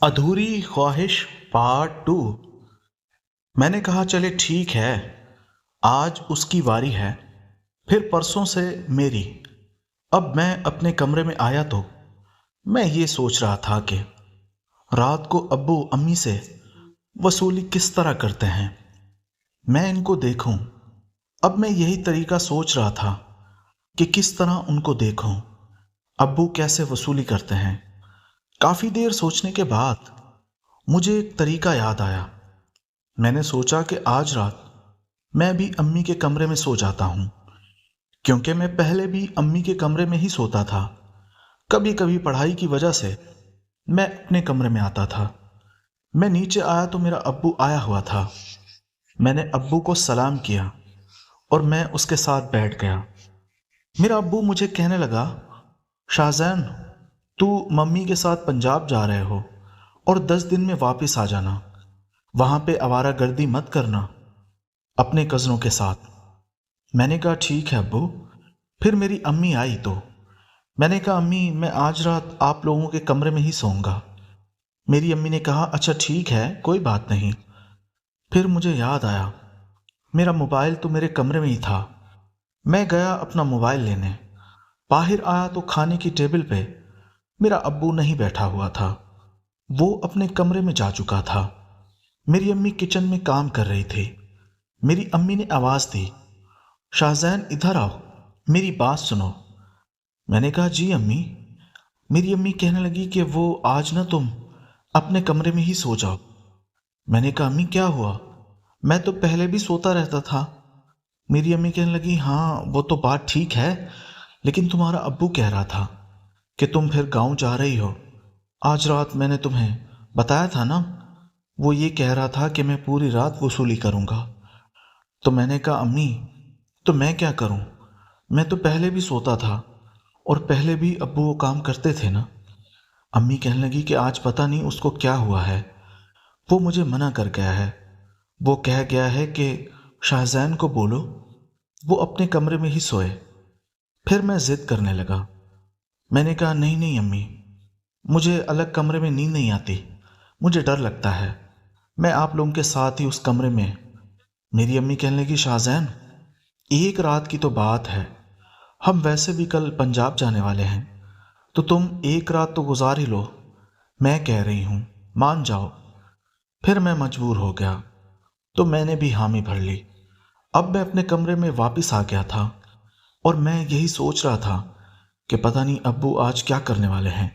ادھوری خواہش part to. میں نے کہا چلے ٹھیک ہے، آج اس کی واری ہے، پھر پرسوں سے میری۔ اب میں اپنے کمرے میں آیا تو میں یہ سوچ رہا تھا کہ رات کو ابو امی سے وصولی کس طرح کرتے ہیں، میں ان کو دیکھوں۔ اب میں یہی طریقہ سوچ رہا تھا کہ کس طرح ان کو دیکھوں، ابو کیسے وصولی کرتے ہیں۔ کافی دیر سوچنے کے بعد مجھے ایک طریقہ یاد آیا۔ میں نے سوچا کہ آج رات میں بھی امی کے کمرے میں سو جاتا ہوں، کیونکہ میں پہلے بھی امی کے کمرے میں ہی سوتا تھا۔ کبھی کبھی پڑھائی کی وجہ سے میں اپنے کمرے میں آتا تھا۔ میں نیچے آیا تو میرا ابو آیا ہوا تھا۔ میں نے ابو کو سلام کیا اور میں اس کے ساتھ بیٹھ گیا۔ میرا ابو مجھے کہنے لگا، شاہ زین، تو ممی کے ساتھ پنجاب جا رہے ہو اور 10 دن میں واپس آ جانا، وہاں پہ آوارہ گردی مت کرنا اپنے کزنوں کے ساتھ۔ میں نے کہا ٹھیک ہے ابو۔ پھر میری امی آئی تو میں نے کہا امی، میں آج رات آپ لوگوں کے کمرے میں ہی سوؤں گا۔ میری امی نے کہا اچھا ٹھیک ہے، کوئی بات نہیں۔ پھر مجھے یاد آیا میرا موبائل تو میرے کمرے میں ہی تھا۔ میں گیا اپنا موبائل لینے، باہر آیا تو کھانے کی ٹیبل پہ میرا ابو نہیں بیٹھا ہوا تھا، وہ اپنے کمرے میں جا چکا تھا۔ میری امی کچن میں کام کر رہی تھی۔ میری امی نے آواز دی، شاہ زین ادھر آؤ، میری بات سنو۔ میں نے کہا جی امی۔ میری امی کہنے لگی کہ وہ آج نہ تم اپنے کمرے میں ہی سو جاؤ۔ میں نے کہا امی کیا ہوا، میں تو پہلے بھی سوتا رہتا تھا۔ میری امی کہنے لگی ہاں وہ تو بات ٹھیک ہے، لیکن تمہارا ابو کہہ رہا تھا کہ تم پھر گاؤں جا رہی ہو۔ آج رات میں نے تمہیں بتایا تھا نا، وہ یہ کہہ رہا تھا کہ میں پوری رات وصولی کروں گا۔ تو میں نے کہا امی تو میں کیا کروں، میں تو پہلے بھی سوتا تھا اور پہلے بھی ابو وہ کام کرتے تھے نا۔ امی کہنے لگی کہ آج پتہ نہیں اس کو کیا ہوا ہے، وہ مجھے منع کر گیا ہے، وہ کہہ گیا ہے کہ شاہ زین کو بولو وہ اپنے کمرے میں ہی سوئے۔ پھر میں ضد کرنے لگا۔ میں نے کہا نہیں نہیں امی، مجھے الگ کمرے میں نیند نہیں آتی، مجھے ڈر لگتا ہے، میں آپ لوگوں کے ساتھ ہی اس کمرے میں۔ میری امی کہنے لگی شاہ زین، ایک رات کی تو بات ہے، ہم ویسے بھی کل پنجاب جانے والے ہیں، تو تم ایک رات تو گزار ہی لو، میں کہہ رہی ہوں مان جاؤ۔ پھر میں مجبور ہو گیا تو میں نے بھی حامی بھر لی۔ اب میں اپنے کمرے میں واپس آ گیا تھا اور میں یہی سوچ رہا تھا کہ پتہ نہیں ابو آج کیا کرنے والے ہیں۔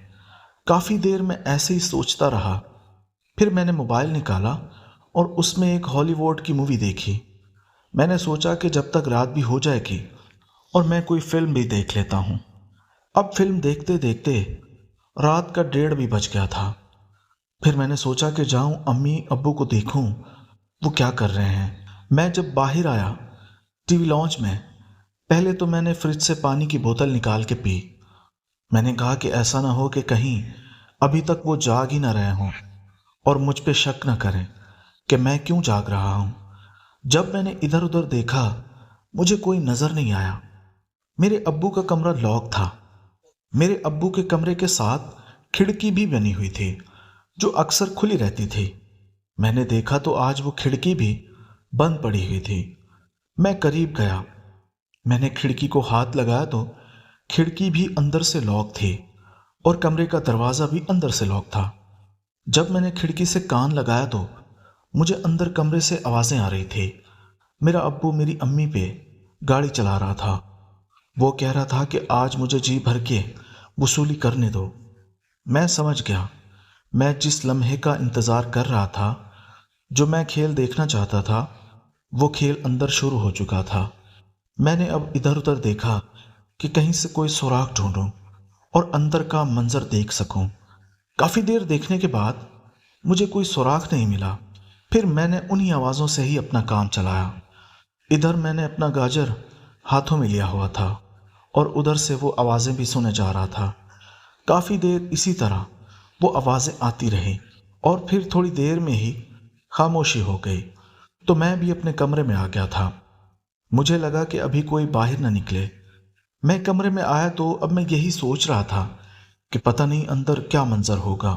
کافی دیر میں ایسے ہی سوچتا رہا، پھر میں نے موبائل نکالا اور اس میں ایک ہالی ووڈ کی مووی دیکھی۔ میں نے سوچا کہ جب تک رات بھی ہو جائے گی اور میں کوئی فلم بھی دیکھ لیتا ہوں۔ اب فلم دیکھتے دیکھتے رات کا 1:30 بھی بج گیا تھا۔ پھر میں نے سوچا کہ جاؤں امی ابو کو دیکھوں وہ کیا کر رہے ہیں۔ میں جب باہر آیا ٹی وی لاؤنج میں، پہلے تو میں نے فریج سے پانی کی بوتل نکال کے پی۔ میں نے کہا کہ ایسا نہ ہو کہ کہیں ابھی تک وہ جاگ ہی نہ رہے ہوں اور مجھ پہ شک نہ کریں کہ میں کیوں جاگ رہا ہوں۔ جب میں نے ادھر ادھر دیکھا مجھے کوئی نظر نہیں آیا۔ میرے ابو کا کمرہ لاک تھا۔ میرے ابو کے کمرے کے ساتھ کھڑکی بھی بنی ہوئی تھی جو اکثر کھلی رہتی تھی۔ میں نے دیکھا تو آج وہ کھڑکی بھی بند پڑی ہوئی تھی۔ میں قریب گیا، میں نے کھڑکی کو ہاتھ لگایا تو کھڑکی بھی اندر سے لاک تھی اور کمرے کا دروازہ بھی اندر سے لاک تھا۔ جب میں نے کھڑکی سے کان لگایا تو مجھے اندر کمرے سے آوازیں آ رہی تھی۔ میرا ابو میری امی پہ گاڑی چلا رہا تھا۔ وہ کہہ رہا تھا کہ آج مجھے جی بھر کے وصولی کرنے دو۔ میں سمجھ گیا، میں جس لمحے کا انتظار کر رہا تھا، جو میں کھیل دیکھنا چاہتا تھا، وہ کھیل اندر شروع ہو چکا تھا۔ میں نے اب ادھر ادھر دیکھا کہ کہیں سے کوئی سوراخ ڈھونڈوں اور اندر کا منظر دیکھ سکوں۔ کافی دیر دیکھنے کے بعد مجھے کوئی سوراخ نہیں ملا۔ پھر میں نے انہی آوازوں سے ہی اپنا کام چلایا۔ ادھر میں نے اپنا گاجر ہاتھوں میں لیا ہوا تھا اور ادھر سے وہ آوازیں بھی سنے جا رہا تھا۔ کافی دیر اسی طرح وہ آوازیں آتی رہیں اور پھر تھوڑی دیر میں ہی خاموشی ہو گئی تو میں بھی اپنے کمرے میں آ گیا تھا۔ مجھے لگا کہ ابھی کوئی باہر نہ نکلے۔ میں کمرے میں آیا تو اب میں یہی سوچ رہا تھا کہ پتہ نہیں اندر کیا منظر ہوگا۔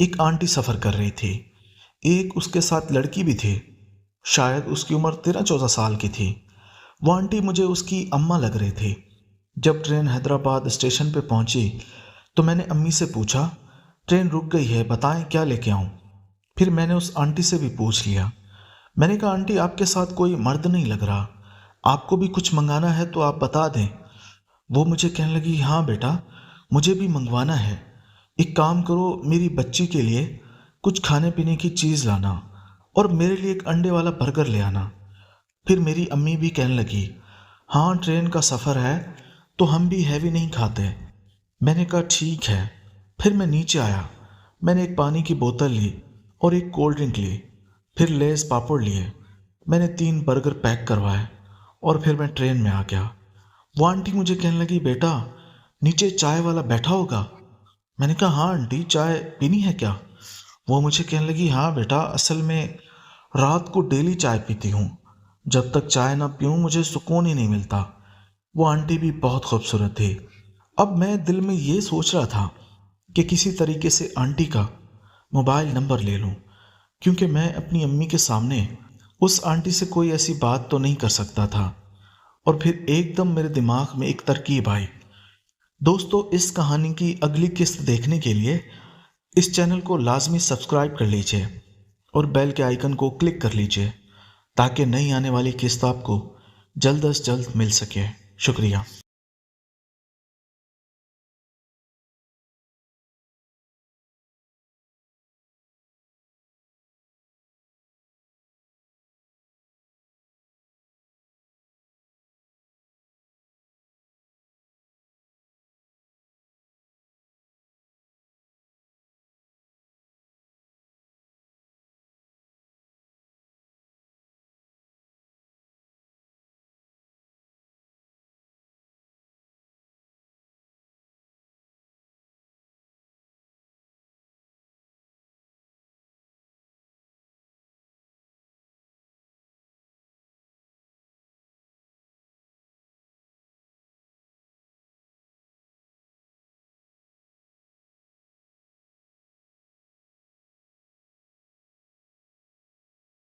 ایک آنٹی سفر کر رہی تھی، ایک اس کے ساتھ لڑکی بھی تھی، شاید اس کی عمر 13-14 سال کی تھی۔ وہ آنٹی مجھے اس کی اماں لگ رہی تھی۔ جب ٹرین حیدرآباد اسٹیشن پہ پہنچی تو میں نے امی سے پوچھا، ٹرین رک گئی ہے، بتائیں کیا لے کے آؤں؟ پھر میں نے اس آنٹی سے بھی پوچھ لیا۔ میں نے کہا آنٹی آپ کے ساتھ کوئی مرد نہیں لگ رہا، آپ کو بھی کچھ منگانا ہے تو آپ بتا دیں۔ وہ مجھے کہنے لگی ہاں بیٹا مجھے بھی منگوانا ہے، ایک کام کرو میری بچی کے لیے کچھ کھانے پینے کی چیز لانا اور میرے لیے ایک انڈے والا برگر لے آنا۔ پھر میری امی بھی کہنے لگی ہاں ٹرین کا سفر ہے تو ہم بھی ہیوی نہیں کھاتے۔ میں نے کہا ٹھیک ہے۔ پھر میں نیچے آیا، میں نے ایک پانی کی بوتل لی اور ایک کولڈ ڈرنک لی، پھر لیز پاپڑ لیے، میں نے 3 برگر پیک کروائے اور پھر میں ٹرین میں آ گیا۔ وہ آنٹی مجھے کہنے لگی بیٹا نیچے چائے والا بیٹھا ہوگا؟ میں نے کہا ہاں آنٹی چائے پینی ہے کیا؟ وہ مجھے کہنے لگی ہاں بیٹا اصل میں رات کو ڈیلی چائے پیتی ہوں، جب تک چائے نہ پیوں مجھے سکون ہی نہیں ملتا۔ وہ آنٹی بھی بہت خوبصورت تھی۔ اب میں دل میں یہ سوچ رہا تھا کہ کسی طریقے سے آنٹی کا موبائل نمبر لے لوں، کیونکہ میں اپنی امی کے سامنے اس آنٹی سے کوئی ایسی بات تو نہیں کر سکتا تھا۔ اور پھر ایک دم میرے دماغ میں ایک ترکیب آئی۔ دوستو اس کہانی کی اگلی قسط دیکھنے کے لیے اس چینل کو لازمی سبسکرائب کر لیجئے اور بیل کے آئیکن کو کلک کر لیجئے تاکہ نئی آنے والی قسط آپ کو جلد از جلد مل سکے۔ شکریہ۔